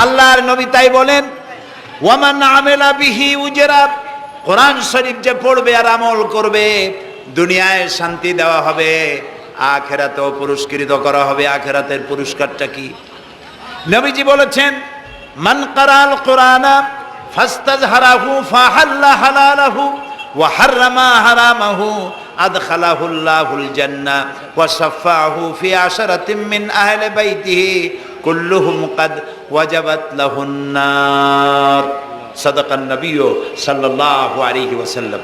আল্লাহর নবী তাই বলেন, ওয়ামান আমেলা বিহি উজরা, কোরআন শরীফ যে পড়বে আর আমল করবে, দুনিয়ায় শান্তি দেওয়া হবে, আখিরাতেও পুরস্কৃত করা হবে। আখিরাতের পুরস্কারটা কি? নবীজি বলেছেন, মান কারাল কোরআনা ফাস্তাজহারাহু ফাহাল্লা হালালাহু ওয়া হাররামা হারামাহু আদখালাহুল্লাহুল জান্নাহ ওয়া শাফাআহু ফি আশরাতিন মিন আহলি বাইতিহি কুল্লুহুম কাদ ওয়াজাবাত লাহুন নার। সাদাকান নবী সাল্লাল্লাহু আলাইহি ওয়াসাল্লাম।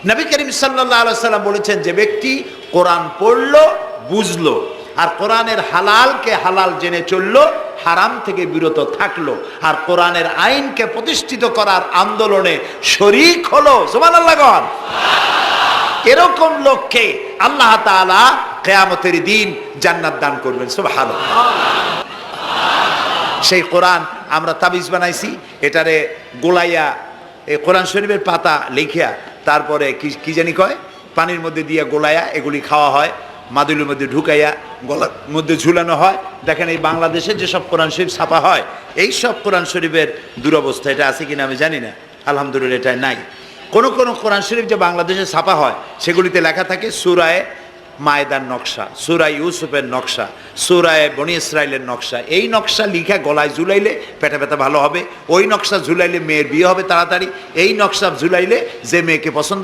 নবী করিম সাল্লাল্লাহু আলাইহি ওয়াসাল্লাম বলেছেন, যে ব্যক্তি কোরআন পড়লো, বুঝলো, আর কোরআনের হালালকে হালাল জেনে চললো, হারাম থেকে বিরত থাকলো, আর কোরআনের আইনকে প্রতিষ্ঠিত করার আন্দোলনে শরীক হলো, সুবহানাল্লাহ গণ, এরকম লোককে আল্লাহ তাআলা কিয়ামতের দিন জান্নাত দান করবেন। সুবহানাল্লাহ। সেই কোরআন আমরা তাবিজ বানাইছি, এটারে গোলাইয়া এই কোরআন শরীফের পাতা লিখিয়া তারপরে কি জানি কয়, পানির মধ্যে দিয়া গোলাইয়া এগুলি খাওয়া হয়, মাদুলির মধ্যে ঢুকাইয়া গলার মধ্যে ঝুলানো হয়। দেখেন এই বাংলাদেশে যেসব কোরআন শরীফ ছাপা হয়, এই সব কোরআন শরীফের দুরবস্থা। এটা আছে কিনা আমি জানি না, আলহামদুলিল্লাহ এটা নাই। কোন কোরআন শরীফ যে বাংলাদেশে ছাপা হয়, সেগুলিতে লেখা থাকে সূরায়ে মায়েদার নকশা, সূরা ইউসুফের নকশা, সূরায়ে বনি ইসরাইলের নকশা। এই নকশা লিখা গলায় ঝুলাইলে পেটে ব্যথা ভালো হবে, ওই নকশা ঝুলাইলে মেয়ের বিয়ে হবে তাড়াতাড়ি, এই নকশা ঝুলাইলে যে মেয়েকে পছন্দ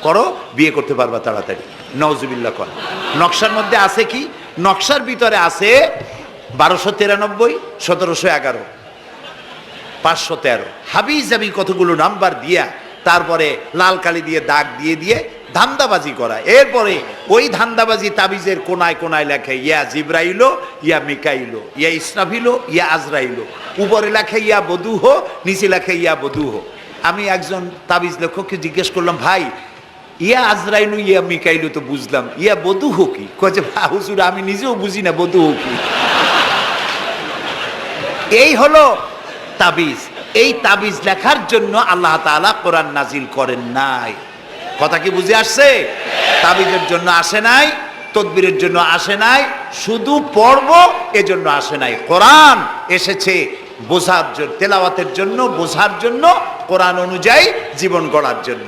করো বিয়ে করতে পারবা তাড়াতাড়ি। নওজুবিল্লাহ কর। নকশার মধ্যে আছে কি? নকশার ভিতরে আছে 1293, 1711, 513 হাবিজাবি কতগুলো নাম্বার দিয়া তারপরে লাল কালি দিয়ে দাগ দিয়ে ধান্দাবাজি করা। এরপরে ওই ধান্দাবাজি তাবিজের কোনায় কোনায় লেখে ইয়া জিব্রাইলো, ইয়া মিকাইলো, ইয়া ইসরাফিলো, ইয়া আজরাইলো। উপরে লেখে ইয়া বদুহ, নিচে লেখে ইয়া বদুহ। আমি একজন তাবিজ লেখককে জিজ্ঞেস করলাম, ভাই ইয়া আজরাইলু ইয়া মিকাইলু তো বুঝলাম, ইয়া বদুহ কি? কয়ে, হুজুর আমি নিজেও বুঝি না বদুহ কি। এই হলো তাবিজ। এই তাবিজ লেখার জন্য আল্লাহ তাআলা কোরআন নাজিল করেন নাই। কথা কি বুঝে আসছে? তাবিজের জন্য আসে নাই, তদবিরের জন্য আসে নাই, শুধু পড়ব এজন্য আসে নাই। কোরআন এসেছে বোঝার জন্য, তেলাওয়াতের জন্য, বোঝার জন্য, কোরআন অনুযায়ী জীবন গড়ার জন্য।